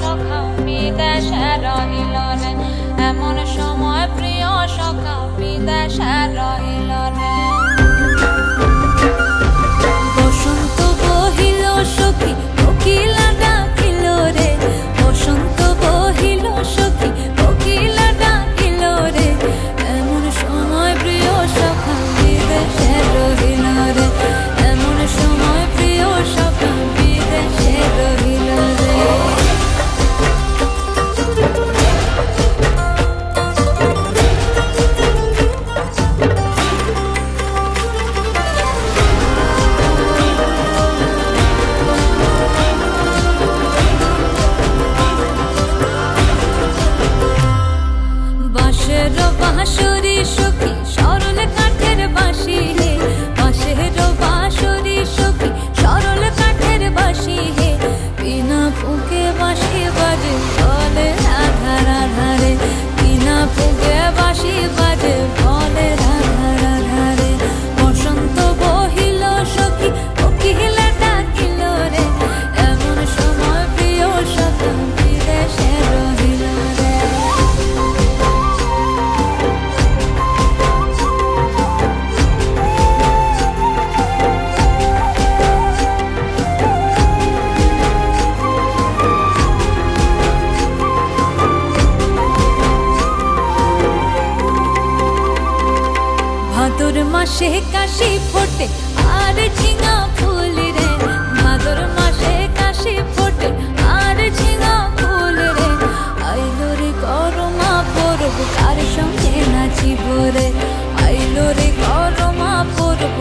সখা বিদেশে রহিল রে, এমন সময় প্রিয় সখা বিদেশে রহিল রে। বসন্ত বহিল সখী কোকিলা ডাকিল রে, বসন্ত বহিল সখী কোকিলা ডাকিল রে, এমন সময় প্রিয় সখা বিদেশে রহিল রে, এমন সময় প্রিয় সখা বিদেশে রহিল রে। বাঁশের বাঁশরি সখী সরল কাঠের বাঁশি হে, বাঁশের বাঁশরি সখী সরল কাঠের বাঁশি হে, বিনা ফুঁকে বাঁশি বাজে বলে রাধা রাধা রে, বিনা ফুঁকে বাঁশি বাজে বলে রাধা রাধা রে। বসন্ত বহিল সখী কোকিলা ডাকিল রে, এমন সময় প্রিয় সখা বিদেশে রহিল রে। ভাদর মাসে কাশি ফোটে আর ঝিঙা ফুল রে, ভাদর মাসে কাশি ফোটে আর ঝিঙা ফুল রে, আইলো রে করমা পরব কার সঙ্গে নাচিব রে, আইলো রে করমা পরব